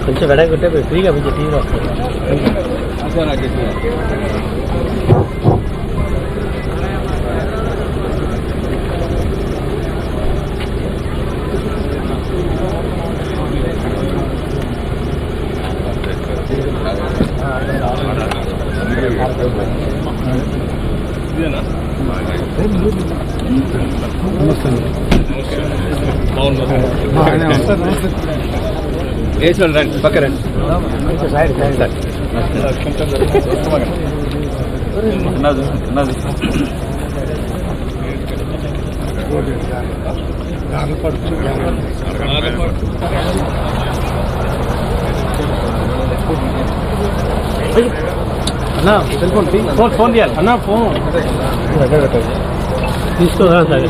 కొంచెం వెడగొట్టే ఫ్రీగా కొంచెం టీవీ వస్తుంది. రండి పక్క రండి సైడ్ సైడ్ సార్ అన్నా సెల్ ఫోన్ ఫోన్ తీయాలి అన్నా ఫోన్ తీసుకోదా సార్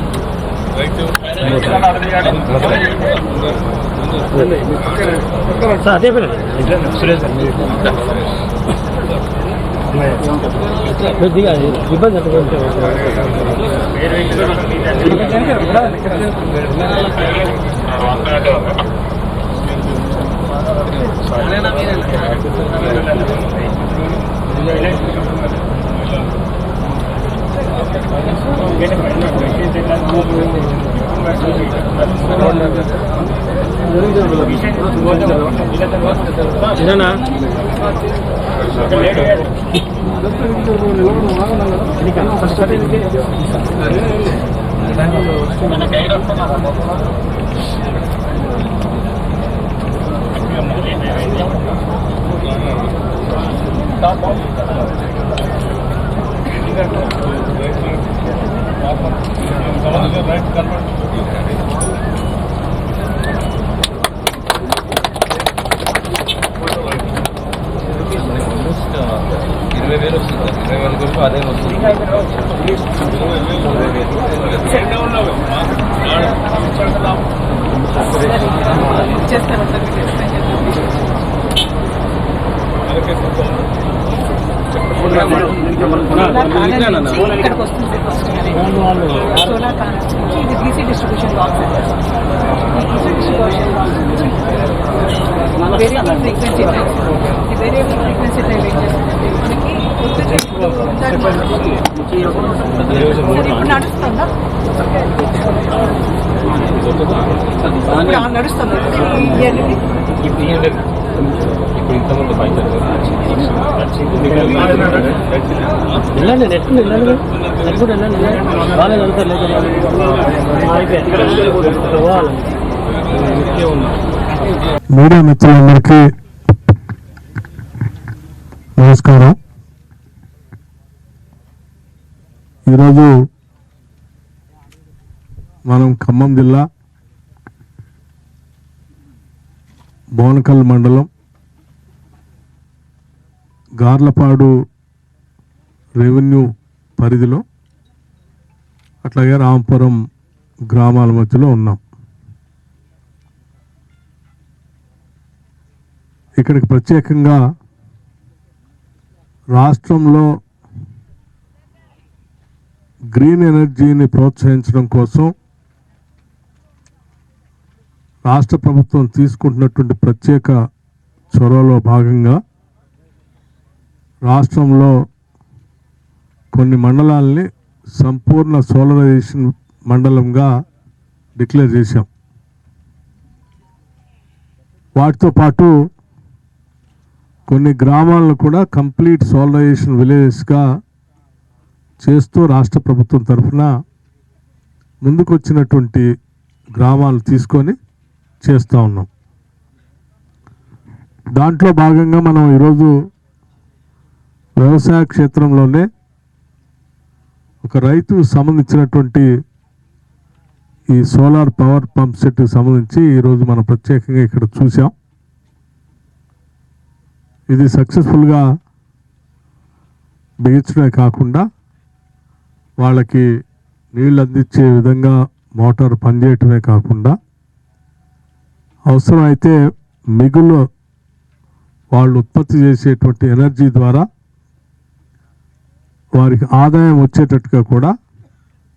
అదే సురేష్ దిగాలి ఇబ్బంది అదే వస్తుంది. ఇక్కడికి వస్తుంది సోలార్ ప్యానల్స్ నుంచి ఇది DC distribution box DC distribution box నుంచి variable frequency variable frequency type ఏం చేస్తుందంటే మనకి ఇప్పుడు నడుస్తుందా నడుస్తుందా ఇయర్లీ వెళ్ళండి నెట్ వెళ్ళండి నెట్ కూడా వెళ్ళండి బాగాలేదు అంతా మీడియా మిత్రులందరికీ నమస్కారం. ఈరోజు మనం ఖమ్మం జిల్లా బోనకల్ మండలం గార్లపాడు రెవెన్యూ పరిధిలో అట్లాగే రాంపురం గ్రామాల మధ్యలో ఉన్నాం. ఇక్కడికి ప్రత్యేకంగా రాష్ట్రంలో గ్రీన్ ఎనర్జీని ప్రోత్సహించడం కోసం రాష్ట్ర ప్రభుత్వం తీసుకుంటున్నటువంటి ప్రత్యేక చొరవలో భాగంగా రాష్ట్రంలో కొన్ని మండలాల్ని సంపూర్ణ సోలరైజేషన్ మండలంగా డిక్లేర్ చేశాం. వాటితో పాటు కొన్ని గ్రామాలను కూడా కంప్లీట్ సోలరైజేషన్ విలేజెస్గా చేస్తూ రాష్ట్ర ప్రభుత్వం తరఫున ముందుకొచ్చినటువంటి గ్రామాలు తీసుకొని చేస్తూ ఉన్నాం. దాంట్లో భాగంగా మనం ఈరోజు వ్యవసాయ క్షేత్రంలోనే ఒక రైతు సంబంధించినటువంటి ఈ సోలార్ పవర్ పంప్ సెట్కి సంబంధించి ఈరోజు మనం ప్రత్యేకంగా ఇక్కడ చూసాం. ఇది సక్సెస్ఫుల్గా బిగించడమే కాకుండా వాళ్ళకి నీళ్ళు అందించే విధంగా మోటార్ పనిచేయటమే కాకుండా అవసరమైతే మిగులు వాళ్ళు ఉత్పత్తి చేసేటువంటి ఎనర్జీ ద్వారా వారికి ఆదాయం వచ్చేటట్టుగా కూడా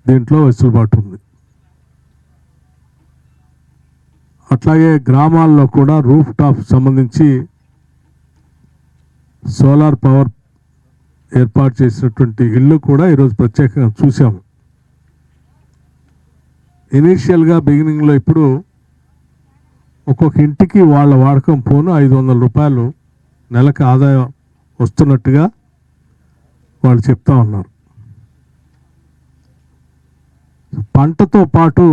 దీంట్లో వెసులుబాటు ఉంది. అట్లాగే గ్రామాల్లో కూడా రూఫ్ టాప్ సంబంధించి సోలార్ పవర్ ఏర్పాటు చేసినటువంటి ఇళ్ళు కూడా ఈరోజు ప్రత్యేకంగా చూసాము. ఇనీషియల్గా బిగినింగ్లో ఇప్పుడు ఒక్కొక్క ఇంటికి వాళ్ళ వాడకం పోను 500 రూపాయలు నెలకు ఆదాయం వస్తున్నట్టుగా వాళ్ళు చెప్తా ఉన్నారు. పంటతో పాటు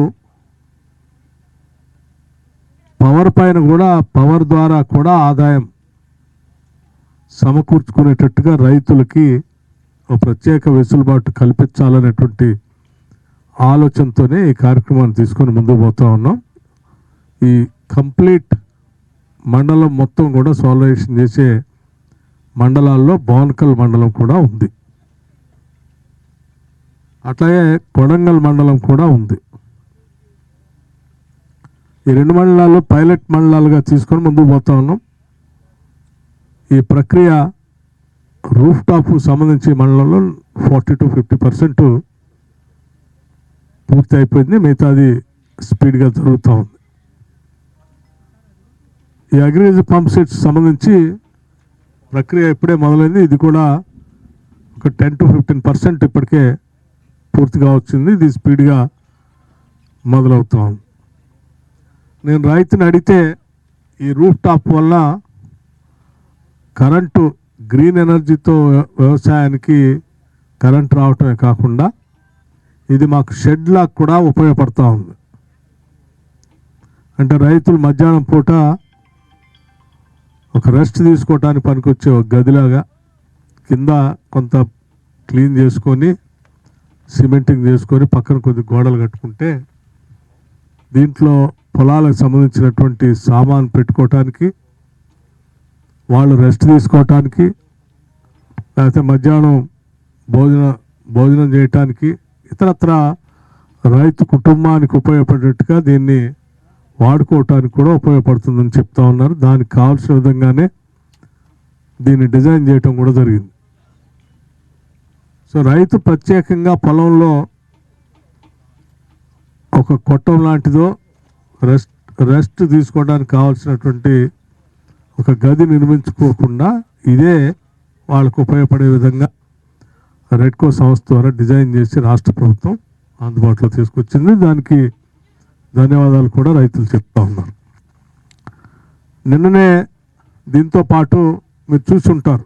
పవర్ పైన కూడా పవర్ ద్వారా కూడా ఆదాయం సమకూర్చుకునేటట్టుగా రైతులకి ఒక ప్రత్యేక వెసులుబాటు కల్పించాలనేటువంటి ఆలోచనతోనే ఈ కార్యక్రమాన్ని తీసుకొని ముందుకు పోతా ఉన్నాం. ఈ కంప్లీట్ మండలం మొత్తం కూడా సోలరైజేషన్ చేసే మండలాల్లో బోనకల్ మండలం కూడా ఉంది, అట్లాగే కొడంగల్ మండలం కూడా ఉంది. ఈ 2 మండలాలు పైలట్ మండలాలుగా తీసుకొని ముందుకు పోతా ఉన్నాం. ఈ ప్రక్రియ రూఫ్ టాప్ సంబంధించి మండలంలో 40 to 50% పూర్తి అయిపోయింది, మిగతాది స్పీడ్గా జరుగుతూ ఉంది. ఈ అగ్రికల్చర్ పంప్ సెట్స్ సంబంధించి ప్రక్రియ ఇప్పుడే మొదలైంది. ఇది కూడా ఒక 10 to 15% ఇప్పటికే పూర్తిగా వచ్చింది. ఇది స్పీడ్గా మొదలవుతా ఉంది. నేను రైతుని అడిగితే ఈ రూఫ్ టాప్ వల్ల కరెంటు గ్రీన్ ఎనర్జీతో వ్యవసాయానికి కరెంట్ రావటమే కాకుండా ఇది మాకు షెడ్లా కూడా ఉపయోగపడతా ఉంది. అంటే రైతులు మధ్యాహ్నం పూట ఒక రెస్ట్ తీసుకోవటానికి పనికొచ్చే ఒక గదిలాగా కింద కొంత క్లీన్ చేసుకొని సిమెంటింగ్ చేసుకొని పక్కన కొద్ది గోడలు కట్టుకుంటే దీంట్లో పొలాలకు సంబంధించినటువంటి సామాన్ పెట్టుకోవటానికి, వాళ్ళు రెస్ట్ తీసుకోవటానికి, లేకపోతే మధ్యాహ్నం భోజనం చేయటానికి, ఇతరత్ర రైతు కుటుంబానికి ఉపయోగపడేట్టుగా దీన్ని వాడుకోవటానికి కూడా ఉపయోగపడుతుందని చెప్తా ఉన్నారు. దానికి కావాల్సిన విధంగానే దీన్ని డిజైన్ చేయటం కూడా జరిగింది. సో రైతు ప్రత్యేకంగా పొలంలో ఒక కొట్టం లాంటిదో రెస్ట్ తీసుకోవడానికి కావాల్సినటువంటి ఒక గది నిర్మించుకోకుండా ఇదే వాళ్ళకు ఉపయోగపడే విధంగా రెడ్కో సంస్థ ద్వారా డిజైన్ చేసి రాష్ట్ర ప్రభుత్వం అందుబాటులో తీసుకొచ్చింది. దానికి ధన్యవాదాలు కూడా రైతులు చెప్తా ఉన్నారు. నిన్ననే దీంతో పాటు మీరు చూసి ఉంటారు,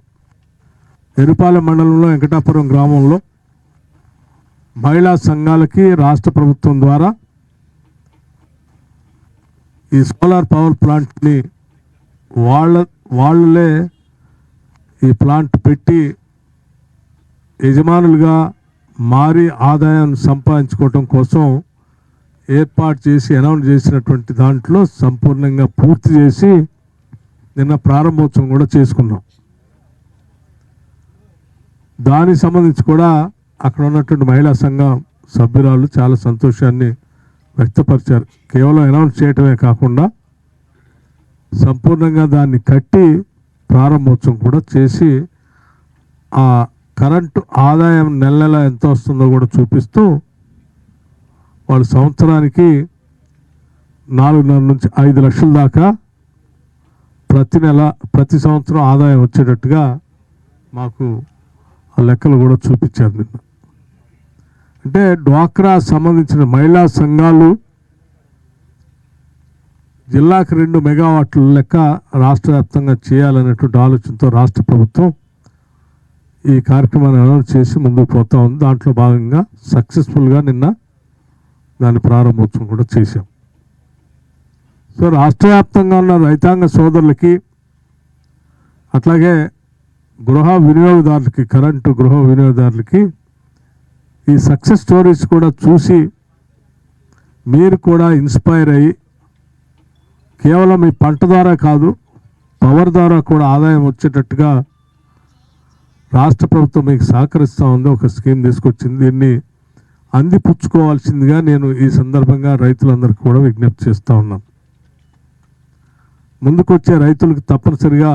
ఎరుపాలెం మండలంలో వెంకటాపురం గ్రామంలో మహిళా సంఘాలకి రాష్ట్ర ప్రభుత్వం ద్వారా ఈ సోలార్ పవర్ ప్లాంట్ని వాళ్ళే ఈ ప్లాంట్ పెట్టి యజమానులుగా మారి ఆదాయాన్ని సంపాదించుకోవటం కోసం ఏర్పాటు చేసి అనౌన్స్ చేసినటువంటి దాంట్లో సంపూర్ణంగా పూర్తి చేసి నిన్న ప్రారంభోత్సవం కూడా చేసుకున్నాం. దానికి సంబంధించి కూడా అక్కడ ఉన్నటువంటి మహిళా సంఘం సభ్యురాలు చాలా సంతోషాన్ని వ్యక్తపరిచారు. కేవలం అనౌన్స్ చేయటమే కాకుండా సంపూర్ణంగా దాన్ని కట్టి ప్రారంభోత్సవం కూడా చేసి ఆ కరెంటు ఆదాయం నెల నెల ఎంత వస్తుందో కూడా చూపిస్తూ వాళ్ళు సంవత్సరానికి 4.5 నుంచి 5 లక్షల దాకా ప్రతి సంవత్సరం ఆదాయం వచ్చేటట్టుగా మాకు ఆ లెక్కలు కూడా చూపించారు నిన్న. అంటే డ్వాక్రా సంబంధించిన మహిళా సంఘాలు జిల్లాకు 2 మెగావాట్ల లెక్క రాష్ట్ర వ్యాప్తంగా చేయాలనేటువంటి ఆలోచనతో రాష్ట్ర ప్రభుత్వం ఈ కార్యక్రమాన్ని అనౌన్స్ చేసి ముందుకు పోతా ఉంది. దాంట్లో భాగంగా సక్సెస్ఫుల్గా నిన్న దాని ప్రారంభోత్సవం కూడా చేశాం. సో రాష్ట్ర వ్యాప్తంగా ఉన్న రైతాంగ సోదరులకి అట్లాగే గృహ వినియోగదారులకి, కరెంటు గృహ వినియోగదారులకి ఈ సక్సెస్ స్టోరీస్ కూడా చూసి మీరు కూడా ఇన్స్పైర్ అయ్యి కేవలం ఈ పంట ద్వారా కాదు పవర్ ద్వారా కూడా ఆదాయం వచ్చేటట్టుగా రాష్ట్ర ప్రభుత్వం మీకు సహకరిస్తూ ఉంది. ఒక స్కీమ్ తీసుకొచ్చింది. దీన్ని అందిపుచ్చుకోవాల్సిందిగా నేను ఈ సందర్భంగా రైతులందరికీ కూడా విజ్ఞప్తి చేస్తూ ఉన్నాను. ముందుకొచ్చే రైతులకు తప్పనిసరిగా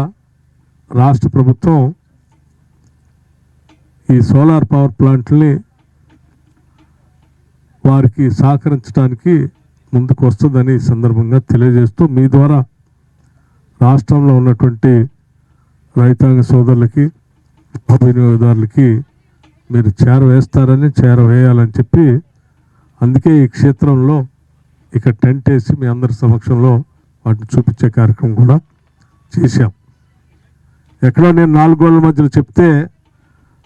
రాష్ట్ర ప్రభుత్వం ఈ సోలార్ పవర్ ప్లాంట్ని వారికి సహకరించడానికి ముందుకు వస్తుందని ఈ సందర్భంగా తెలియజేస్తూ మీ ద్వారా రాష్ట్రంలో ఉన్నటువంటి రైతాంగ సోదరులకి వినియోగదారులకి మీరు చేరవేయాలని చెప్పి అందుకే ఈ క్షేత్రంలో ఇక టెంట్ వేసి మీ అందరి సమక్షంలో వాటిని చూపించే కార్యక్రమం కూడా చేశాం. ఎక్కడో నేను 4 గోడల మధ్యలో చెప్తే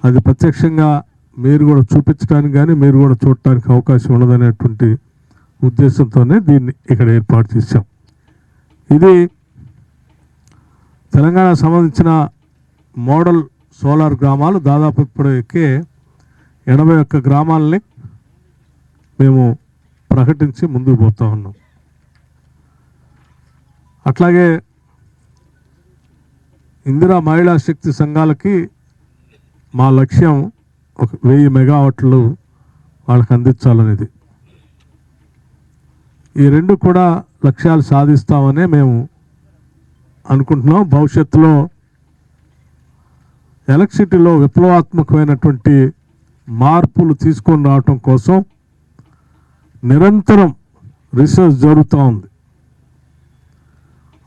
అది ప్రత్యక్షంగా మీరు కూడా చూపించడానికి కానీ మీరు కూడా చూడటానికి అవకాశం ఉండదనేటువంటి ఉద్దేశంతోనే దీన్ని ఇక్కడ ఏర్పాటు చేశాం. ఇది తెలంగాణకు సంబంధించిన మోడల్ సోలార్ గ్రామాలు దాదాపు ఇప్పటికే 81 గ్రామాలని మేము ప్రకటించి ముందుకు పోతా ఉన్నాం. అట్లాగే ఇందిరా మహిళా శక్తి సంఘాలకి మా లక్ష్యం 1000 మెగావాట్లు వాళ్ళకి అందించాలనేది. ఈ రెండు కూడా లక్ష్యాలు సాధిస్తామనే మేము అనుకుంటున్నాం. భవిష్యత్తులో ఎలక్ట్రిసిటీలో విప్లవాత్మకమైనటువంటి మార్పులు తీసుకొని రావటం కోసం నిరంతరం రీసెర్చ్ జరుగుతూ ఉంది.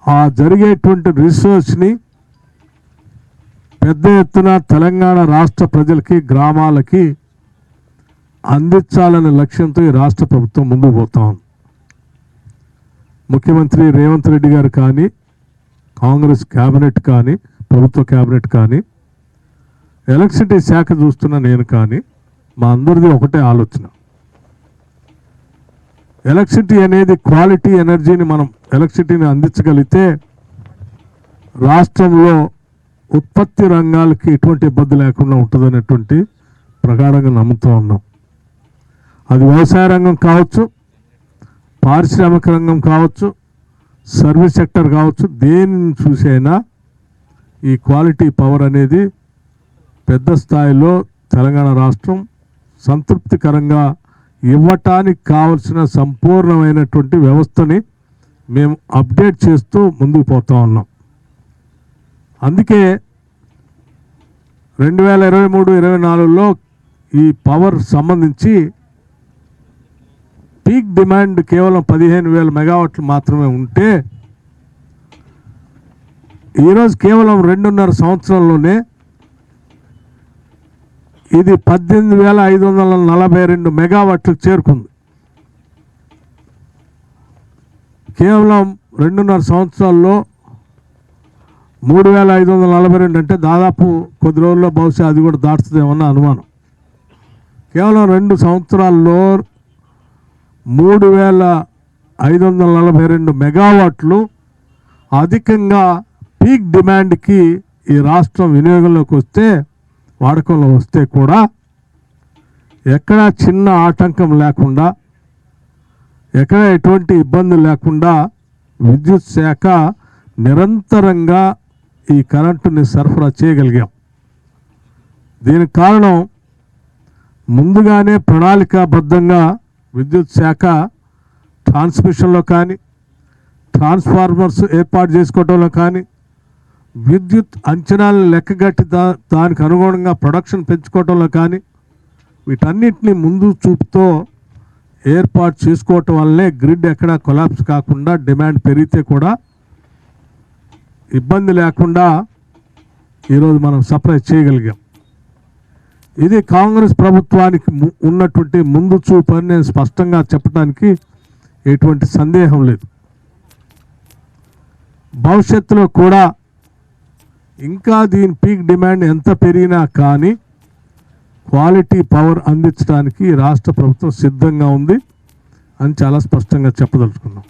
ఆ జరిగేటువంటి రీసెర్చ్ని పెద్ద ఎత్తున తెలంగాణ రాష్ట్ర ప్రజలకి గ్రామాలకి అందించాలనే లక్ష్యంతో ఈ రాష్ట్ర ప్రభుత్వం ముందుకు పోతా ఉంది. ముఖ్యమంత్రి రేవంత్ రెడ్డి గారు కానీ కాంగ్రెస్ క్యాబినెట్ కానీ ప్రభుత్వ క్యాబినెట్ కానీ ఎలక్ట్రిసిటీ శాఖ చూస్తున్న నేను కానీ మా అందరిది ఒకటే ఆలోచన. ఎలక్ట్రిసిటీ అనేది క్వాలిటీ ఎనర్జీని మనం ఎలక్ట్రిసిటీని అందించగలిగితే రాష్ట్రంలో ఉత్పత్తి రంగాలకి ఎటువంటి ఇబ్బంది లేకుండా ఉంటుందనేటువంటి ప్రగాఢంగా నమ్ముతూ ఉన్నాం. అది వ్యవసాయ రంగం కావచ్చు, పారిశ్రామిక రంగం కావచ్చు, సర్వీస్ సెక్టర్ కావచ్చు, దేన్ని చూసైనా ఈ క్వాలిటీ పవర్ అనేది పెద్ద స్థాయిలో తెలంగాణ రాష్ట్రం సంతృప్తికరంగా ఇవ్వటానికి కావలసిన సంపూర్ణమైనటువంటి వ్యవస్థని మేము అప్డేట్ చేస్తూ ముందుకు పోతా ఉన్నాం. అందుకే 2023-24లో ఈ పవర్ సంబంధించి పీక్ డిమాండ్ కేవలం 15,000 మెగావాట్లు మాత్రమే ఉంటే ఈరోజు కేవలం 2.5 సంవత్సరంలోనే ఇది 18,542 మెగావాట్లకు చేరుకుంది. కేవలం 2.5 సంవత్సరాల్లో 3,542 అంటే దాదాపు కొద్ది రోజుల్లో బహుశా అది కూడా దాటుతుందేమన్న అనుమానం. కేవలం 2 సంవత్సరాల్లో 3,542 మెగావాట్లు అధికంగా పీక్ డిమాండ్కి ఈ రాష్ట్రం వినియోగంలోకి వస్తే, వాడకంలో వస్తే కూడా ఎక్కడా చిన్న ఆటంకం లేకుండా, ఎక్కడ ఎటువంటి ఇబ్బంది లేకుండా విద్యుత్ శాఖ నిరంతరంగా ఈ కరెంటుని సరఫరా చేయగలిగాం. దీనికి కారణం ముందుగానే ప్రణాళికాబద్ధంగా విద్యుత్ శాఖ ట్రాన్స్మిషన్లో కానీ, ట్రాన్స్ఫార్మర్స్ ఏర్పాటు చేసుకోవడంలో కానీ, విద్యుత్ అంచనాలను లెక్కగట్టి దానికి అనుగుణంగా ప్రొడక్షన్ పెంచుకోవడంలో కానీ, వీటన్నిటిని ముందు చూపుతో ఏర్పాటు చేసుకోవటం వల్లే గ్రిడ్ ఎక్కడా కొలాప్స్ కాకుండా, డిమాండ్ పెరిగితే కూడా ఇబ్బంది లేకుండా ఈరోజు మనం సప్లై చేయగలిగాం. ఇది కాంగ్రెస్ ప్రభుత్వానికి ఉన్నటువంటి ముందు చూపు అని నేను స్పష్టంగా చెప్పడానికి ఎటువంటి సందేహం లేదు. భవిష్యత్తులో కూడా ఇంకా దీని పీక్ డిమాండ్ ఎంత పెరిగినా కానీ క్వాలిటీ పవర్ అందించడానికి రాష్ట్ర ప్రభుత్వం సిద్ధంగా ఉంది అని చాలా స్పష్టంగా చెప్పదలుచుకున్నాం.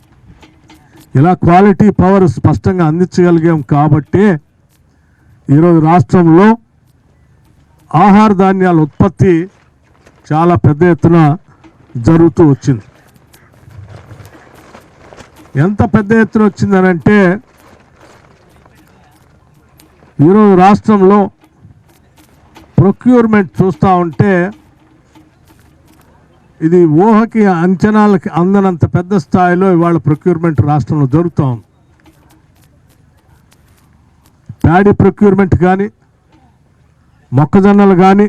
ఇలా క్వాలిటీ పవర్ స్పష్టంగా అందించగలిగాం కాబట్టే ఈరోజు రాష్ట్రంలో ఆహార ధాన్యాల ఉత్పత్తి చాలా పెద్ద ఎత్తున జరుగుతూ వచ్చింది. ఎంత పెద్ద ఎత్తున వచ్చిందనంటే ఈరోజు రాష్ట్రంలో ప్రొక్యూర్మెంట్ చూస్తూ ఉంటే ఇది ఊహకి అంచనాలకి అందనంత పెద్ద స్థాయిలో ఇవాళ ప్రొక్యూర్మెంట్ రాష్ట్రంలో జరుగుతూ ఉంది. ప్యాడీ ప్రొక్యూర్మెంట్ కానీ, మొక్కజొన్నలు కానీ,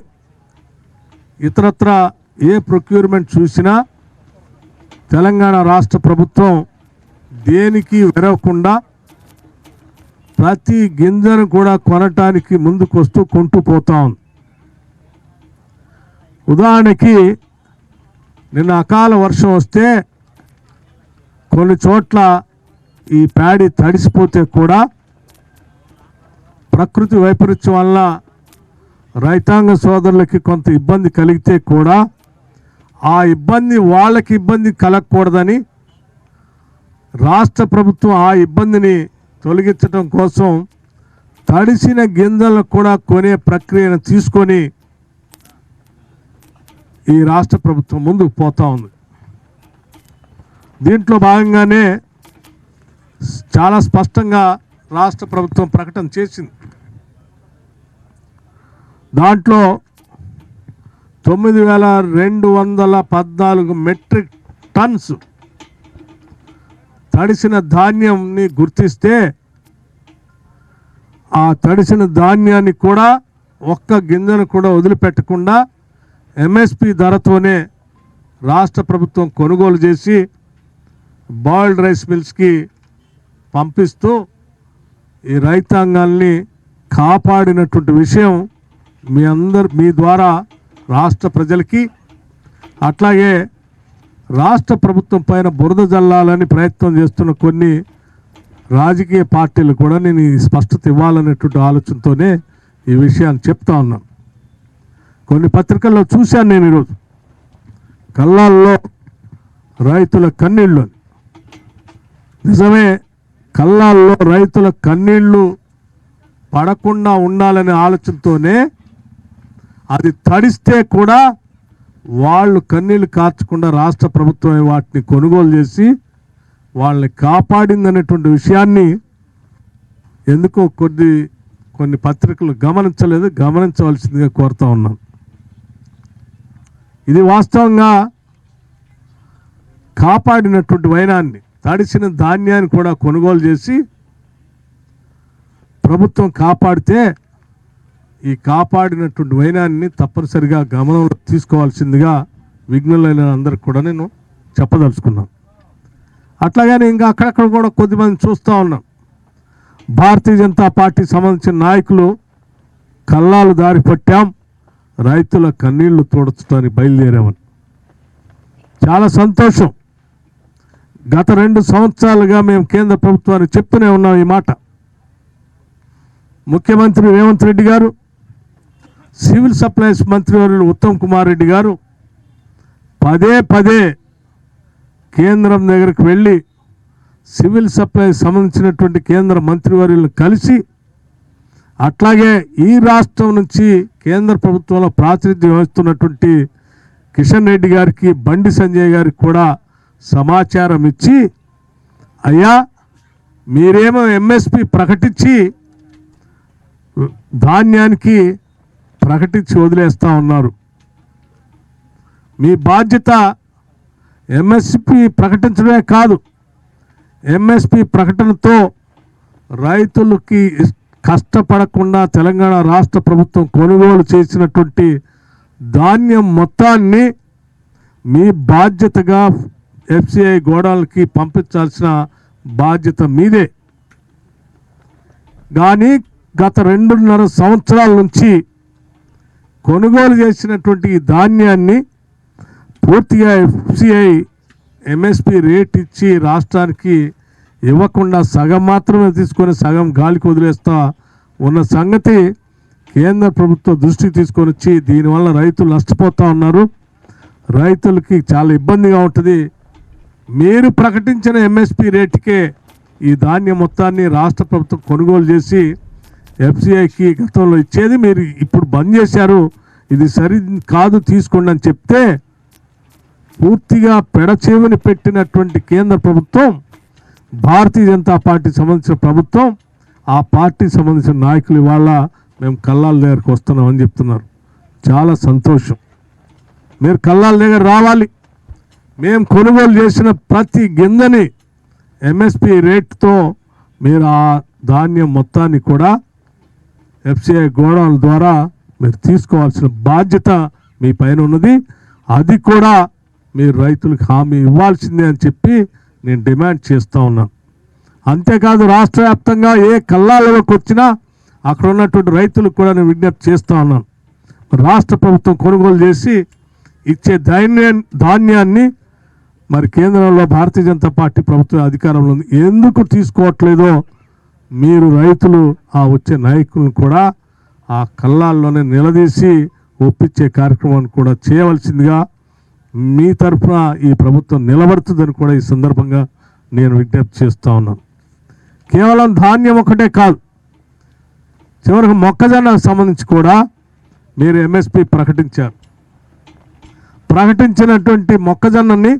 ఇతరత్ర ఏ ప్రొక్యూర్మెంట్ చూసినా తెలంగాణ రాష్ట్ర ప్రభుత్వం దేనికి వెరవకుండా ప్రతి గింజను కూడా కొనటానికి ముందుకొస్తూ కొంటూ పోతా ఉంది. ఉదాహరణకి నిన్న అకాల వర్షం వస్తే కొన్ని చోట్ల ఈ ప్యాడీ తడిసిపోతే కూడా ప్రకృతి వైపరీత్యం వల్ల రైతాంగ సోదరులకి కొంత ఇబ్బంది కలిగితే కూడా ఆ ఇబ్బంది వాళ్ళకి ఇబ్బంది కలగకూడదని రాష్ట్ర ప్రభుత్వం ఆ ఇబ్బందిని తొలగించడం కోసం తడిసిన గింజలను కూడా కొనే ప్రక్రియను తీసుకొని ఈ రాష్ట్ర ప్రభుత్వం ముందుకు పోతా ఉంది. దీంట్లో భాగంగానే చాలా స్పష్టంగా రాష్ట్ర ప్రభుత్వం ప్రకటన చేసింది. దాంట్లో 9,214 మెట్రిక్ టన్స్ తడిసిన ధాన్యంని గుర్తిస్తే ఆ తడిసిన ధాన్యాన్ని కూడా ఒక్క గింజను కూడా వదిలిపెట్టకుండా ఎంఎస్పి ధరతోనే రాష్ట్ర ప్రభుత్వం కొనుగోలు చేసి బాయిల్డ్ రైస్ మిల్స్కి పంపిస్తూ ఈ రైతాంగాల్ని కాపాడినటువంటి విషయం మీ ద్వారా రాష్ట్ర ప్రజలకి, అట్లాగే రాష్ట్ర ప్రభుత్వం పైన బురద జల్లాలని ప్రయత్నం చేస్తున్న కొన్ని రాజకీయ పార్టీలు కూడా నేను ఈ స్పష్టత ఇవ్వాలనేటువంటి ఆలోచనతోనే ఈ విషయాన్ని చెప్తా ఉన్నాను. కొన్ని పత్రికల్లో చూశాను నేను ఈరోజు, కల్లాల్లో రైతుల కన్నీళ్ళు. నిజమే, కల్లాల్లో రైతుల కన్నీళ్లు పడకుండా ఉండాలనే ఆలోచనతోనే అది తడిస్తే కూడా వాళ్ళు కన్నీళ్లు కార్చకుండా రాష్ట్ర ప్రభుత్వమే వాటిని కొనుగోలు చేసి వాళ్ళని కాపాడిందనేటువంటి విషయాన్ని ఎందుకో కొన్ని పత్రికలు గమనించవలసిందిగా కోరుతా ఉన్నాను. ఇది వాస్తవంగా కాపాడినటువంటి వైనాన్ని, తడిసిన ధాన్యాన్ని కూడా కొనుగోలు చేసి ప్రభుత్వం కాపాడితే ఈ కాపాడినటువంటి వైనాన్ని తప్పనిసరిగా గమనంలో తీసుకోవాల్సిందిగా విఘ్నులైన అందరికి కూడా నేను చెప్పదలుచుకున్నాను. అట్లాగని ఇంకా అక్కడక్కడ కూడా కొద్దిమంది చూస్తూ ఉన్నాం. భారతీయ జనతా పార్టీకి సంబంధించిన నాయకులు కల్లాలు దారి పట్టాం, రైతుల కన్నీళ్లు తోడచడానికి బయలుదేరామని. చాలా సంతోషం. గత 2 సంవత్సరాలుగా మేము కేంద్ర ప్రభుత్వానికి చెప్తూనే ఉన్నాం ఈ మాట. ముఖ్యమంత్రి రేవంత్ రెడ్డి గారు, సివిల్ సప్లైస్ మంత్రివర్యులు ఉత్తమ్ కుమార్ రెడ్డి గారు పదే కేంద్రం దగ్గరికి వెళ్ళి సివిల్ సప్లైస్ సంబంధించినటువంటి కేంద్ర మంత్రివర్యులను కలిసి, అట్లాగే ఈ రాష్ట్రం నుంచి కేంద్ర ప్రభుత్వంలో ప్రాతినిధ్యం వహిస్తున్నటువంటి కిషన్ రెడ్డి గారికి, బండి సంజయ్ గారికి కూడా సమాచారం ఇచ్చి, అయ్యా మీరేమో ఎంఎస్పి ప్రకటించి ధాన్యానికి ప్రకటించి వదిలేస్తూ ఉన్నారు. మీ బాధ్యత ఎంఎస్పి ప్రకటించడమే కాదు, ఎంఎస్పి ప్రకటనతో రైతులకి కష్టపడకుండా తెలంగాణ రాష్ట్ర ప్రభుత్వం కొనుగోలు చేసినటువంటి ధాన్యం మొత్తాన్ని మీ బాధ్యతగా ఎఫ్సిఐ గోడౌన్లకి పంపించాల్సిన బాధ్యత మీదే. కానీ గత 2.5 సంవత్సరాల నుంచి కొనుగోలు చేసినటువంటి ఈ ధాన్యాన్ని పూర్తిగా ఎఫ్సిఐ ఎంఎస్పి రేట్ ఇచ్చి రాష్ట్రానికి ఇవ్వకుండా సగం మాత్రమే తీసుకొని సగం గాలికి వదిలేస్తా ఉన్న సంగతి కేంద్ర ప్రభుత్వం దృష్టికి తీసుకొని వచ్చి, దీనివల్ల రైతులు నష్టపోతూ ఉన్నారు, రైతులకి చాలా ఇబ్బందిగా ఉంటుంది. మీరు ప్రకటించిన ఎంఎస్పి రేటుకే ఈ ధాన్యం మొత్తాన్ని రాష్ట్ర ప్రభుత్వం కొనుగోలు చేసి ఎఫ్సిఐకి గతంలో ఇచ్చేది మీరు ఇప్పుడు బంద్ చేశారు, ఇది సరి కాదు తీసుకోండి అని చెప్తే పూర్తిగా పెడచెవిని పెట్టినటువంటి కేంద్ర ప్రభుత్వం, భారతీయ జనతా పార్టీకి సంబంధించిన ప్రభుత్వం, ఆ పార్టీకి సంబంధించిన నాయకులు ఇవాళ మేము కల్లాల దగ్గరకు వస్తున్నామని చెప్తున్నారు. చాలా సంతోషం. మీరు కల్లాల దగ్గర రావాలి. మేము కొనుగోలు చేసిన ప్రతి గింజని ఎంఎస్పి రేట్తో మీరు ఆ ధాన్యం మొత్తాన్ని కూడా ఎఫ్సిఐ గోడౌన్ల ద్వారా మీరు తీసుకోవాల్సిన బాధ్యత మీ పైన ఉన్నది. అది కూడా మీరు రైతులకు హామీ ఇవ్వాల్సిందే అని చెప్పి నేను డిమాండ్ చేస్తూ ఉన్నాను. అంతేకాదు రాష్ట్ర వ్యాప్తంగా ఏ కల్లాలలోకి వచ్చినా అక్కడ ఉన్నటువంటి రైతులకు కూడా నేను విజ్ఞప్తి చేస్తూ ఉన్నాను. రాష్ట్ర ప్రభుత్వం కొనుగోలు చేసి ఇచ్చే ధాన్యాన్ని మరి కేంద్రంలో భారతీయ జనతా పార్టీ ప్రభుత్వం అధికారంలో ఉంది, ఎందుకు తీసుకోవట్లేదో మీరు రైతులు ఆ వచ్చే నాయకులను కూడా ఆ కల్లాల్లోనే నిలదీసి ఒప్పించే కార్యక్రమాన్ని కూడా చేయవలసిందిగా మీ తరఫున ఈ ప్రభుత్వం నిలబడుతుందని కూడా ఈ సందర్భంగా నేను విజ్ఞప్తి చేస్తూ ఉన్నాను. కేవలం ధాన్యం ఒకటే కాదు, చివరికి మొక్కజొన్నకు సంబంధించి కూడా మీరు ఎంఎస్పి ప్రకటించారు. ప్రకటించినటువంటి మొక్కజొన్నని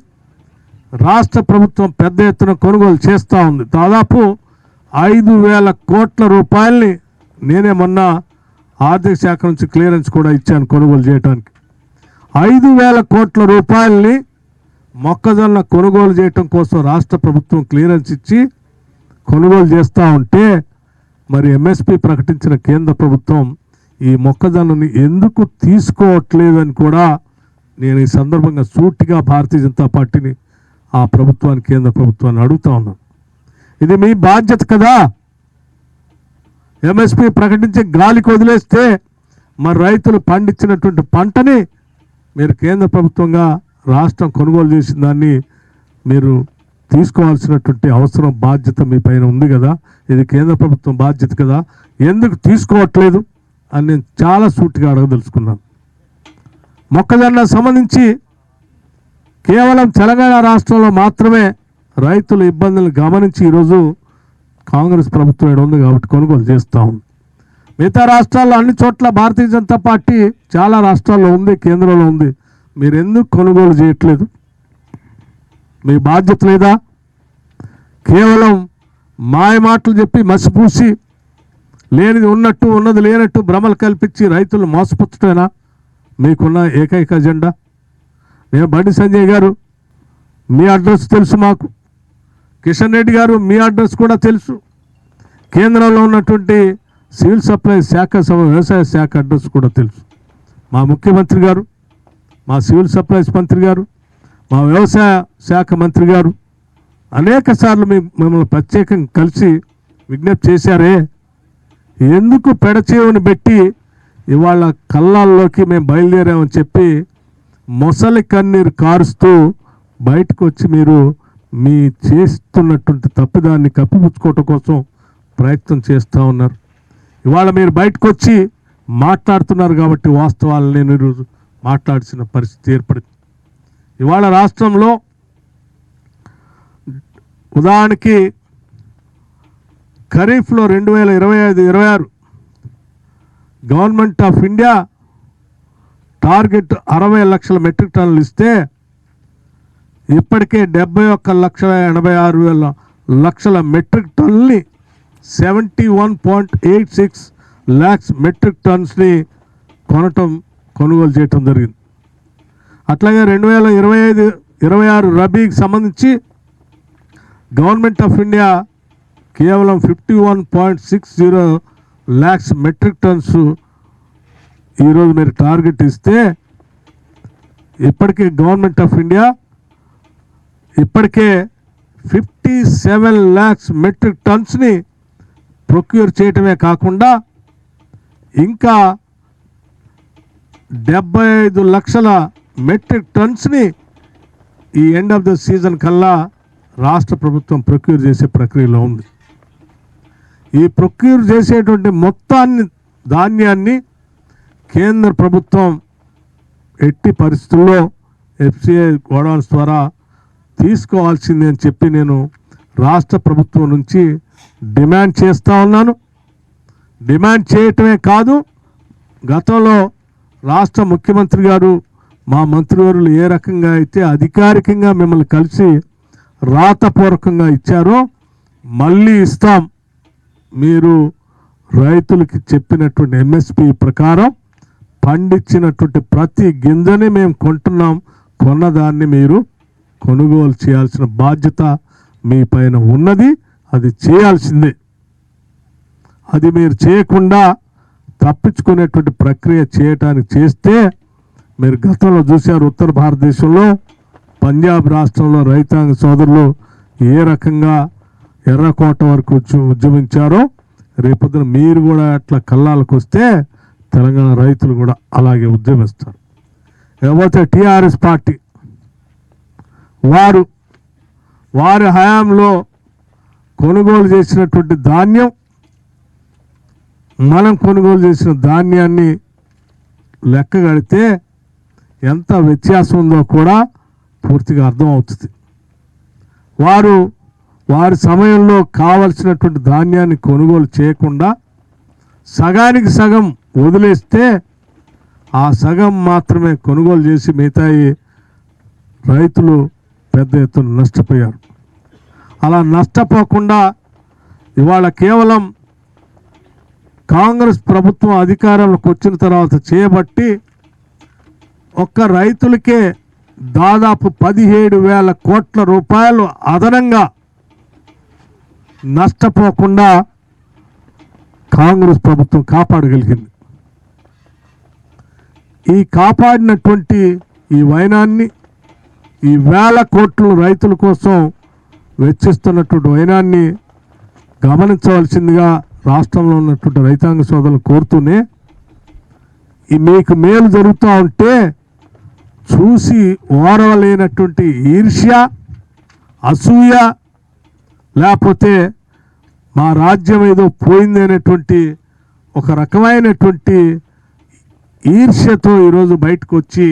రాష్ట్ర ప్రభుత్వం పెద్ద ఎత్తున కొనుగోలు చేస్తూ ఉంది. దాదాపు 5,000 కోట్ల రూపాయలని నేనే మొన్న ఆర్థిక శాఖ నుంచి క్లియరెన్స్ కూడా ఇచ్చాను కొనుగోలు చేయడానికి. 5,000 కోట్ల రూపాయలని మొక్కజొన్న కొనుగోలు చేయటం కోసం రాష్ట్ర ప్రభుత్వం క్లియరెన్స్ ఇచ్చి కొనుగోలు చేస్తూ ఉంటే మరి ఎంఎస్పి ప్రకటించిన కేంద్ర ప్రభుత్వం ఈ మొక్కజొన్నని ఎందుకు తీసుకోవట్లేదని కూడా నేను ఈ సందర్భంగా సూటిగా భారతీయ జనతా పార్టీని ఆ ప్రభుత్వాన్ని కేంద్ర ప్రభుత్వాన్ని అడుగుతా ఉన్నాను. ఇది మీ బాధ్యత కదా. ఎంఎస్పి ప్రకటించి గాలికి వదిలేస్తే మరి రైతులు పండించినటువంటి పంటని మీరు కేంద్ర ప్రభుత్వంగా రాష్ట్రం కొనుగోలు చేసిన దాన్ని మీరు తీసుకోవాల్సినటువంటి అవసరం బాధ్యత మీ పైన ఉంది కదా. ఇది కేంద్ర ప్రభుత్వం బాధ్యత కదా, ఎందుకు తీసుకోవట్లేదు అని నేను చాలా సూటిగా అడగదలుచుకున్నాను. మొక్కజొన్న సంబంధించి కేవలం తెలంగాణ రాష్ట్రంలో మాత్రమే రైతుల ఇబ్బందులు గమనించి ఈరోజు కాంగ్రెస్ ప్రభుత్వం ఇక్కడ ఉంది కాబట్టి కొనుగోలు చేస్తూ ఉంది. మిగతా రాష్ట్రాల్లో అన్ని చోట్ల భారతీయ జనతా పార్టీ చాలా రాష్ట్రాల్లో ఉంది, కేంద్రంలో ఉంది. మీరు ఎందుకు కొనుగోలు చేయట్లేదు? మీ బాధ్యత లేదా? కేవలం మాయ మాటలు చెప్పి మసిపూసి లేనిది ఉన్నట్టు ఉన్నది లేనట్టు భ్రమలు కల్పించి రైతులు మోసపుచ్చటమేనా మీకున్న ఏకైక అజెండా? నేను బండి సంజయ్ గారు మీ అడ్రస్ తెలుసు, మాకు కిషన్ రెడ్డి గారు మీ అడ్రస్ కూడా తెలుసు, కేంద్రంలో ఉన్నటువంటి సివిల్ సప్లై శాఖ వ్యవసాయ శాఖ అడ్రస్ కూడా తెలుసు. మా ముఖ్యమంత్రి గారు, మా సివిల్ సప్లైస్ మంత్రి గారు, మా వ్యవసాయ శాఖ మంత్రి గారు అనేక సార్లు మిమ్మల్ని ప్రత్యేకంగా కలిసి విజ్ఞప్తి చేశారే, ఎందుకు పెడచేవుని పెట్టి ఇవాళ కల్లాల్లోకి మేము బయలుదేరామని చెప్పి మొసలి కన్నీరు కారుస్తూ బయటకు వచ్చి మీరు మీ చేస్తున్నటువంటి తప్పిదాన్ని కప్పిపుచ్చుకోవటం కోసం ప్రయత్నం చేస్తూ ఉన్నారు. ఇవాళ మీరు బయటకు వచ్చి మాట్లాడుతున్నారు కాబట్టి వాస్తవాలని నేను మాట్లాడాల్సిన పరిస్థితి ఏర్పడింది. ఇవాళ రాష్ట్రంలో ఉదాహరణకి ఖరీఫ్లో 2025-26 గవర్నమెంట్ ఆఫ్ ఇండియా టార్గెట్ 60 లక్షల మెట్రిక్ టన్నులు ఇస్తే ఇప్పటికే 71,86,000 లక్షల మెట్రిక్ టన్నుల్ని 71.86 lakhs మెట్రిక్ టన్స్ని కొనుగోలు చేయటం జరిగింది. అట్లాగే 2025-26 రబీకి సంబంధించి గవర్నమెంట్ ఆఫ్ ఇండియా కేవలం 51.60 lakhs మెట్రిక్ టన్స్ ఈరోజు మీరు టార్గెట్ ఇస్తే ఇప్పటికే గవర్నమెంట్ ఆఫ్ ఇండియా ఇప్పటికే 57 lakhs మెట్రిక్ టన్స్ని ప్రొక్యూర్ చేయటమే కాకుండా ఇంకా 75 లక్షల మెట్రిక్ టన్స్ని ఈ ఎండ్ ఆఫ్ ద సీజన్ కల్లా రాష్ట్ర ప్రభుత్వం ప్రొక్యూర్ చేసే ప్రక్రియలో ఉంది. ఈ ప్రొక్యూర్ చేసేటువంటి మొత్తాన్ని ధాన్యాన్ని కేంద్ర ప్రభుత్వం ఎట్టి పరిస్థితుల్లో ఎఫ్సిఐ గోడౌన్స్ ద్వారా తీసుకోవాల్సిందే అని చెప్పి నేను రాష్ట్ర ప్రభుత్వం నుంచి డిమాండ్ చేస్తూ ఉన్నాను. డిమాండ్ చేయటమే కాదు, గతంలో రాష్ట్ర ముఖ్యమంత్రి గారు మా మంత్రివర్యులు ఏ రకంగా అయితే అధికారికంగా మిమ్మల్ని కలిసి రాతపూర్వకంగా ఇచ్చారో మళ్ళీ ఇస్తాం. మీరు రైతులకి చెప్పినటువంటి ఎంఎస్పి ప్రకారం పండించినటువంటి ప్రతి గింజని మేము కొంటున్నాం, కొన్నదాన్ని మీరు కొనుగోలు చేయాల్సిన బాధ్యత మీ పైన ఉన్నది, అది చేయాల్సిందే. అది మీరు చేయకుండా తప్పించుకునేటువంటి ప్రక్రియ చేయటానికి చేస్తే మీరు గతంలో చూశారు, ఉత్తర భారతదేశంలో పంజాబ్ రాష్ట్రంలో రైతాంగ సోదరులు ఏ రకంగా ఎర్రకోట వరకు ఉద్యమించారో రేపొద్దున మీరు కూడా అట్లా కల్లాలకు వస్తే తెలంగాణ రైతులు కూడా అలాగే ఉద్యమిస్తారు. లేకపోతే టీఆర్ఎస్ పార్టీ వారి హయాంలో కొనుగోలు చేసినటువంటి ధాన్యం, మనం కొనుగోలు చేసిన ధాన్యాన్ని లెక్క కడితే ఎంత వ్యత్యాసం ఉందో కూడా పూర్తిగా అర్థమవుతుంది. వారి సమయంలో కావలసినటువంటి ధాన్యాన్ని కొనుగోలు చేయకుండా సగానికి సగం వదిలేస్తే ఆ సగం మాత్రమే కొనుగోలు చేసి మిగతాయి రైతులు పెద్ద ఎత్తున నష్టపోయారు. అలా నష్టపోకుండా ఇవాళ కేవలం కాంగ్రెస్ ప్రభుత్వం అధికారంలోకి వచ్చిన తర్వాత చేయబట్టి ఒక్క రైతులకే దాదాపు 17,000 కోట్ల రూపాయలు అదనంగా నష్టపోకుండా కాంగ్రెస్ ప్రభుత్వం కాపాడగలిగింది. ఈ కాపాడినటువంటి ఈ వైనాన్ని, ఈ 1,000 కోట్లు రైతుల కోసం వెచ్చిస్తున్నటువంటి వైనాన్ని గమనించవలసిందిగా రాష్ట్రంలో ఉన్నటువంటి రైతాంగ సోదరులు కోరుతూనే, మీకు మేలు జరుగుతూ ఉంటే చూసి ఓరవలేనటువంటి ఈర్ష్య, అసూయ, లేకపోతే మా రాజ్యం ఏదో పోయింది అనేటువంటి ఒక రకమైనటువంటి ఈర్ష్యతో ఈరోజు బయటకు వచ్చి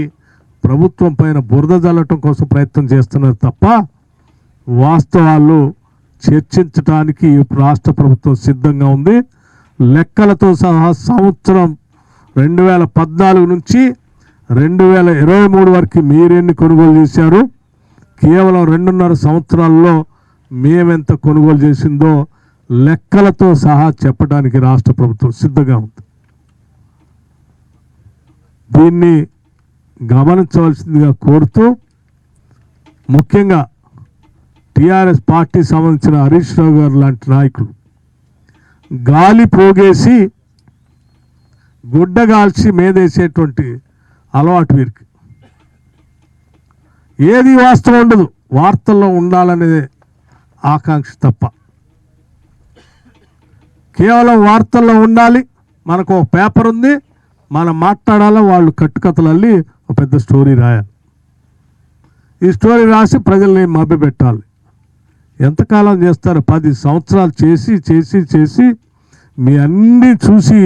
ప్రభుత్వం పైన బురద జల్లటం కోసం ప్రయత్నం చేస్తున్నారు తప్ప వాస్తవాలు చర్చించడానికి రాష్ట్ర ప్రభుత్వం సిద్ధంగా ఉంది. లెక్కలతో సహా సంవత్సరం 2014 నుంచి 2023 వరకు మీరెన్ని కొనుగోలు చేశారు, కేవలం 2.5 సంవత్సరాల్లో మేమెంత కొనుగోలు చేసిందో లెక్కలతో సహా చెప్పడానికి రాష్ట్ర ప్రభుత్వం సిద్ధంగా ఉంది. దీన్ని గమనించవలసిందిగా కోరుతూ, ముఖ్యంగా టీఆర్ఎస్ పార్టీ సంబంధించిన హరీష్ రావు గారు లాంటి నాయకులు గాలి పోగేసి గుడ్డగాల్చి మేదేసేటువంటి అలవాటు వీరికి. ఏది వాస్తవం ఉండదు, వార్తల్లో ఉండాలనే ఆకాంక్ష తప్ప. కేవలం వార్తల్లో ఉండాలి, మనకు ఒక పేపర్ ఉంది, మనం మాట్లాడాలి, వాళ్ళు కట్టుకథలు అల్లి ఒక పెద్ద స్టోరీ రాయాలి. ఈ స్టోరీ రాసి ప్రజల్ని మభ్యపెట్టాలి. ఎంతకాలం చేస్తారు? 10 సంవత్సరాలు చేసి చేసి చేసి మీ అన్నీ చూసి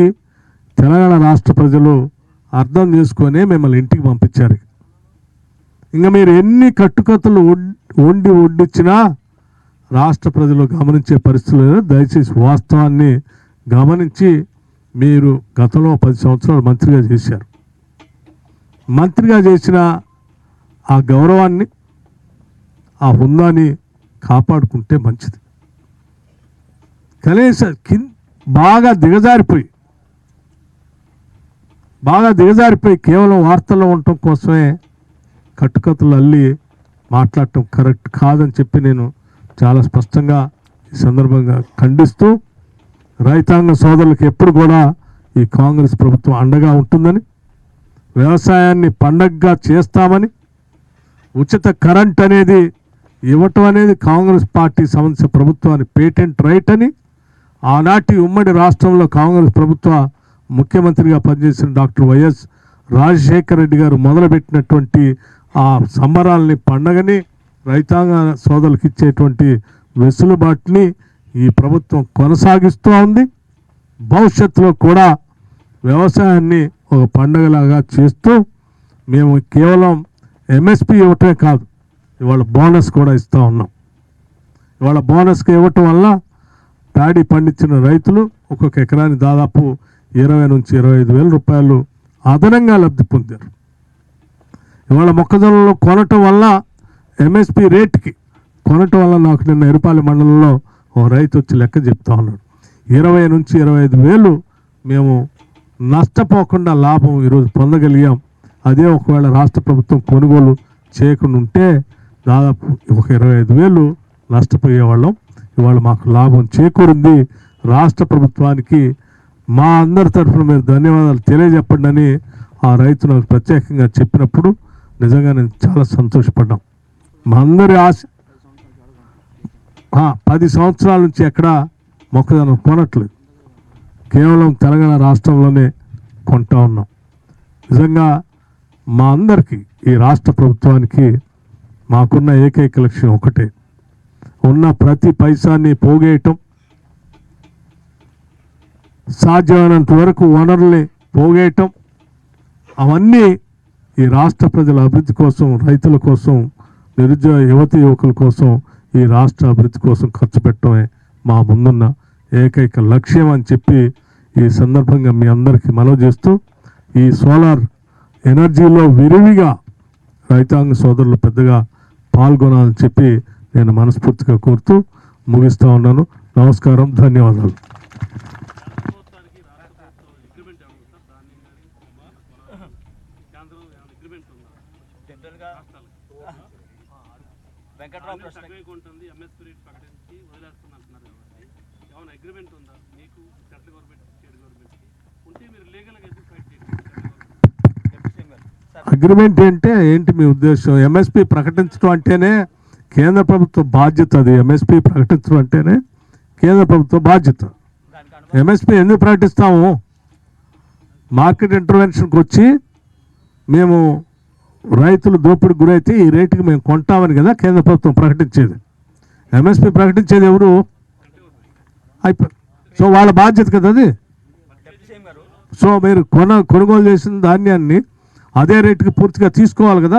తెలంగాణ రాష్ట్ర ప్రజలు అర్థం చేసుకొని మిమ్మల్ని ఇంటికి పంపించారు. ఇంకా మీరు ఎన్ని కట్టుకథలు వడ్డించినా రాష్ట్ర ప్రజలు గమనించే పరిస్థితులు. దయచేసి వాస్తవాన్ని గమనించి, మీరు గతంలో 10 సంవత్సరాలు మంత్రిగా చేశారు. మంత్రిగా చేసిన ఆ గౌరవాన్ని, ఆ హుందాన్ని కాపాడుకుంటే మంచిది. కనీసం బాగా దిగజారిపోయి కేవలం వార్తల్లో ఉండటం కోసమే కట్టుకథలు అల్లి మాట్లాడటం కరెక్ట్ కాదని చెప్పి నేను చాలా స్పష్టంగా ఈ సందర్భంగా ఖండిస్తూ, రైతాంగ సోదరులకు ఎప్పుడు కూడా ఈ కాంగ్రెస్ ప్రభుత్వం అండగా ఉంటుందని, వ్యవసాయాన్ని పండగగా చేస్తామని, ఉచిత కరెంట్ అనేది ఇవ్వటం అనేది కాంగ్రెస్ పార్టీ సంబంధించిన ప్రభుత్వాన్ని పేటెంట్ రైట్ అని, ఆనాటి ఉమ్మడి రాష్ట్రంలో కాంగ్రెస్ ప్రభుత్వ ముఖ్యమంత్రిగా పనిచేసిన డాక్టర్ వైఎస్ రాజశేఖర రెడ్డి గారు మొదలుపెట్టినటువంటి ఆ సంబరాలని, పండగని, రైతాంగ సోదరులకు ఇచ్చేటువంటి వెసులుబాటుని ఈ ప్రభుత్వం కొనసాగిస్తూ ఉంది. భవిష్యత్తులో కూడా వ్యవసాయాన్ని ఒక పండగలాగా చేస్తూ మేము కేవలం ఎంఎస్పి ఇవ్వటమే కాదు, ఇవాళ బోనస్ కూడా ఇస్తూ ఉన్నాం. ఇవాళ బోనస్కి ఇవ్వటం వల్ల ప్యాడీ పండించిన రైతులు ఒక్కొక్క ఎకరానికి దాదాపు 20 నుంచి 25 వేల రూపాయలు అదనంగా లబ్ధి పొందారు. ఇవాళ మొక్కజొన్నలు కొనటం వల్ల ఎంఎస్పి రేట్కి కొనటం వల్ల నాకు నిన్న ఎరుపాలి మండలంలో ఓ రైతు వచ్చి లెక్క చెప్తా ఉన్నాడు. 20 నుంచి 25 వేలు మేము నష్టపోకుండా లాభం ఈరోజు పొందగలిగాం. అదే ఒకవేళ రాష్ట్ర ప్రభుత్వం కొనుగోలు చేయకుండా ఉంటే దాదాపు ఒక 25 వేలు నష్టపోయేవాళ్ళం. ఇవాళ మాకు లాభం చేకూరింది. రాష్ట్ర ప్రభుత్వానికి మా అందరి తరఫున మీరు ధన్యవాదాలు తెలియజెప్పండి అని ఆ రైతు నాకు ప్రత్యేకంగా చెప్పినప్పుడు నిజంగా నేను చాలా సంతోషపడ్డాం. మా అందరి ఆశ 10 సంవత్సరాల నుంచి ఎక్కడ మొక్కజొన్న కొనట్లేదు, కేవలం తెలంగాణ రాష్ట్రంలోనే కొంటా ఉన్నాం. నిజంగా మా అందరికీ ఈ రాష్ట్ర ప్రభుత్వానికి మాకున్న ఏకైక లక్ష్యం ఒకటే, ఉన్న ప్రతి పైసాన్ని పోగేయటం, సాధ్యమైనంత వరకు వనరుల్ని పోగేయటం, అవన్నీ ఈ రాష్ట్ర ప్రజల అభివృద్ధి కోసం, రైతుల కోసం, నిరుద్యోగ యువతి యువకుల కోసం, ఈ రాష్ట్ర అభివృద్ధి కోసం ఖర్చు పెట్టడమే మా ముందున్న ఏకైక లక్ష్యం అని చెప్పి ఈ సందర్భంగా మీ అందరికీ మనవి చేస్తూ, ఈ సోలార్ ఎనర్జీలో విరివిగా రైతాంగ సోదరులు పెద్దగా పాల్గొనాలని చెప్పి నేను మనస్ఫూర్తిగా కోరుతూ ముగిస్తూ ఉన్నాను. నమస్కారం, ధన్యవాదాలు. అగ్రిమెంట్ అంటే ఏంటి మీ ఉద్దేశం? ఎంఎస్పి ప్రకటించడం అంటేనే కేంద్ర ప్రభుత్వ బాధ్యత. అది ఎంఎస్పి ప్రకటించడం అంటేనే కేంద్ర ప్రభుత్వ బాధ్యత. ఎంఎస్పి ఎందుకు ప్రకటిస్తాము? మార్కెట్ ఇంటర్వెన్షన్కి వచ్చి మేము రైతులు దోపిడికి గురైతే ఈ రేటుకి మేము కొంటామని కదా కేంద్ర ప్రభుత్వం ప్రకటించేది. ఎంఎస్పి ప్రకటించేది ఎవరు? అయిపోయి. సో వాళ్ళ బాధ్యత కదా అది. సో మీరు కొనుగోలు చేసిన ధాన్యాన్ని అదే రేటుకి పూర్తిగా తీసుకోవాలి కదా.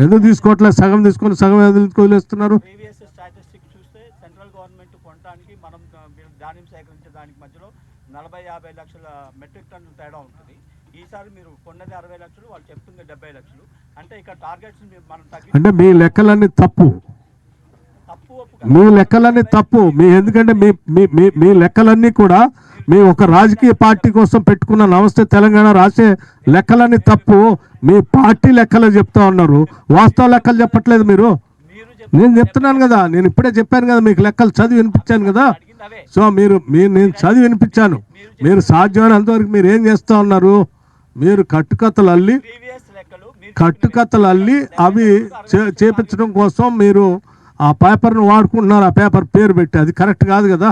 ఎందుకు తీసుకోవట్లేదు? సగం తీసుకొని సగం ఎందుకు వదిలేస్తున్నారు? ప్రీవియస్ స్టాటిస్టిక్స్ చూస్తే సెంట్రల్ గవర్నమెంట్ కొనడానికి మనం ధాన్యం సేకరించే దానికి మధ్యలో 40-50 లక్షల మెట్రిక్ టన్నులు తేడా ఉంటుంది. ఈసారి మీరు కొన్నది 60 లక్షలు, వాళ్ళు చెప్తుంది 70 లక్షలు. అంటే ఇక్కడ టార్గెట్స్ మనం అంటే మీ లెక్కలన్నీ తప్పు. మీ లెక్కలన్నీ తప్పు. ఎందుకంటే మీ లెక్కలన్నీ కూడా మీ ఒక రాజకీయ పార్టీ కోసం పెట్టుకున్న నమస్తే తెలంగాణ రాసే లెక్కలన్నీ తప్పు. మీ పార్టీ లెక్కలు చెప్తా ఉన్నారు, వాస్తవ లెక్కలు చెప్పట్లేదు మీరు. నేను చెప్తున్నాను కదా, నేను ఇప్పుడే చెప్పాను కదా, మీకు లెక్కలు చదివి వినిపించాను కదా. సో నేను చదివి వినిపించాను. మీరు సాధ్యమైనంతవరకు మీరు ఏం చేస్తూ ఉన్నారు? మీరు కట్టుకథలు అల్లి అవి చేపించడం కోసం మీరు ఆ పేపర్ను వాడుకుంటున్నారు. ఆ పేపర్ పేరు పెట్టి అది కరెక్ట్ కాదు కదా.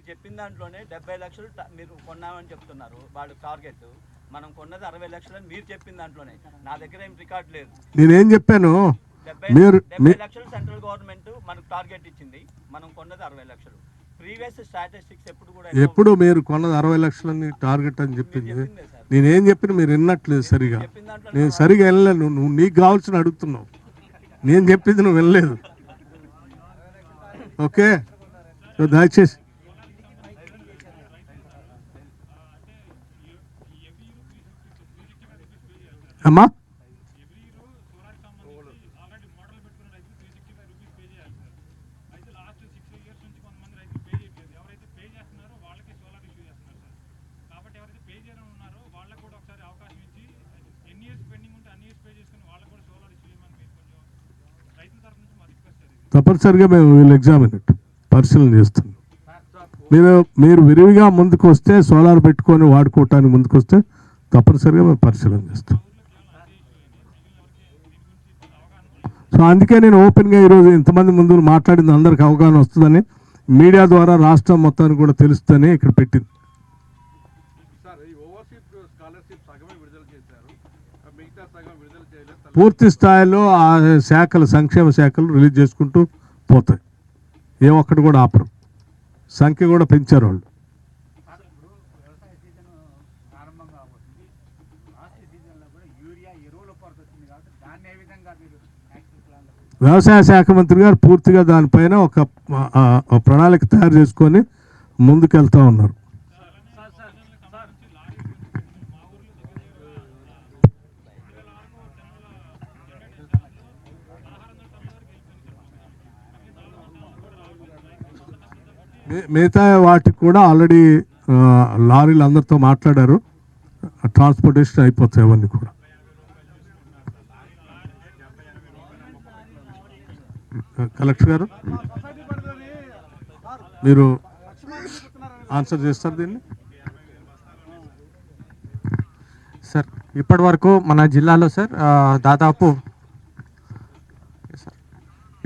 చెప్పిన దాంట్లోనే 70 లక్షలు మీరు కొన్నామని చెప్తున్నారు. వాళ్ళు టార్గెట్ మనం కొన్నది 60 లక్షలు అని మీరు చెప్పిన దాంట్లోనే. నా దగ్గర ఏం రికార్డ్ లేదు. నేనేం చెప్పాను? 70 లక్షలు సెంట్రల్ గవర్నమెంట్ మనకు టార్గెట్ ఇచ్చింది, మనం కొన్నది 60 లక్షలు. ప్రీవియస్ స్టాటిస్టిక్స్ ఎప్పుడు మీరు కొన్నది 60 లక్షలని టార్గెట్ అని చెప్పింది. నేనేం చెప్పిన మీరు విన్నట్లేదు సరిగా. నేను సరిగా వినలేదు. నువ్వు నీకు కావాల్సిన అడుగుతున్నావు, నేను చెప్పింది నువ్వు వినలేదు. ఓకే, దయచేసి అమ్మా తప్పనిసరిగా మేము వీళ్ళు ఎగ్జామిన్ పరిశీలన చేస్తాం. మీరు విరివిగా ముందుకు వస్తే, సోలార్ పెట్టుకొని వాడుకోవటానికి ముందుకు వస్తే తప్పనిసరిగా మేము పరిశీలన చేస్తాం. సో అందుకే నేను ఓపెన్గా ఈరోజు ఇంతమంది ముందు మాట్లాడింది అందరికి అవగాహన వస్తుందని, మీడియా ద్వారా రాష్ట్రం మొత్తానికి కూడా తెలుస్తుందని ఇక్కడ పెట్టింది. పూర్తి స్థాయిలో ఆ శాఖలు, సంక్షేమ శాఖలు రిలీజ్ చేసుకుంటూ పోతాయి. ఏ ఒక్కటి కూడా ఆపరు. సంఖ్య కూడా పెంచారు వాళ్ళు. వ్యవసాయ శాఖ మంత్రి గారు పూర్తిగా దానిపైన ఒక ప్రణాళిక తయారు చేసుకొని ముందుకెళ్తా ఉన్నారు. మిగతా వాటికి కూడా ఆల్రెడీ లారీలు అందరితో మాట్లాడారు. ట్రాన్స్పోర్టేషన్ అయిపోతాయి అవన్నీ కూడా. కలెక్టర్ గారు మీరు ఆన్సర్ చేస్తారు దీన్ని. సార్ ఇప్పటి వరకు మన జిల్లాలో సార్ దాదాపు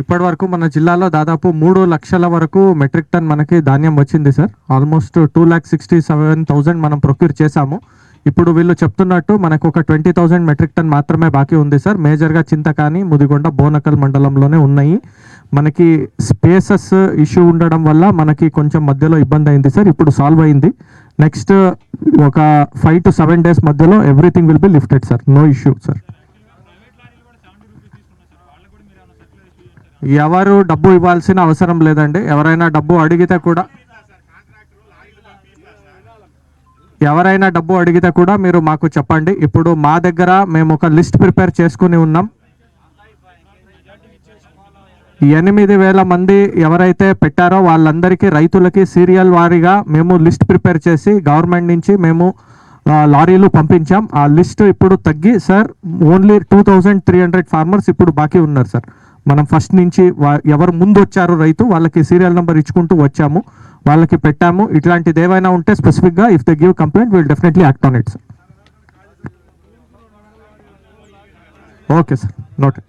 ఇప్పటి వరకు మన జిల్లాలో దాదాపు 3 లక్షల వరకు మెట్రిక్ టన్ మనకి ధాన్యం వచ్చింది సార్. ఆల్మోస్ట్ 2,67,000 మనం ప్రొక్యూర్ చేశాము. ఇప్పుడు వీళ్ళు చెప్తున్నట్టు మనకు ఒక 20,000 మెట్రిక్ టన్ మాత్రమే బాకీ ఉంది సార్. మేజర్గా చింతకాని, ముదిగొండ, బోనకల్ మండలంలోనే ఉన్నాయి. మనకి స్పేసెస్ ఇష్యూ ఉండడం వల్ల మనకి కొంచెం మధ్యలో ఇబ్బంది అయింది సార్. ఇప్పుడు సాల్వ్ అయింది. నెక్స్ట్ ఒక 5 to 7 days మధ్యలో everything will be lifted sir. No issue sir. ఎవరు డబ్బు ఇవ్వాల్సిన అవసరం లేదండి. ఎవరైనా డబ్బు అడిగితే కూడా మీరు మాకు చెప్పండి. ఇప్పుడు మా దగ్గర మేము ఒక లిస్ట్ ప్రిపేర్ చేసుకుని ఉన్నాం. 8,000 మంది ఎవరైతే పెట్టారో వాళ్ళందరికీ రైతులకి సీరియల్ వారీగా మేము లిస్ట్ ప్రిపేర్ చేసి గవర్నమెంట్ నుంచి మేము లారీలు పంపించాం. ఆ లిస్ట్ ఇప్పుడు తగ్గి సార్ ఓన్లీ 2,300 ఫార్మర్స్ ఇప్పుడు బాకీ ఉన్నారు సార్. మనం ఫస్ట్ నుంచి ఎవరు ముందు వచ్చారు రైతు వాళ్ళకి సీరియల్ నెంబర్ ఇచ్చుకుంటూ వచ్చాము, వాళ్ళకి పెట్టాము. ఇట్లాంటిది ఏమైనా ఉంటే స్పెసిఫిక్గా if they give complaint will definitely act on it sir. Okay sir, noted.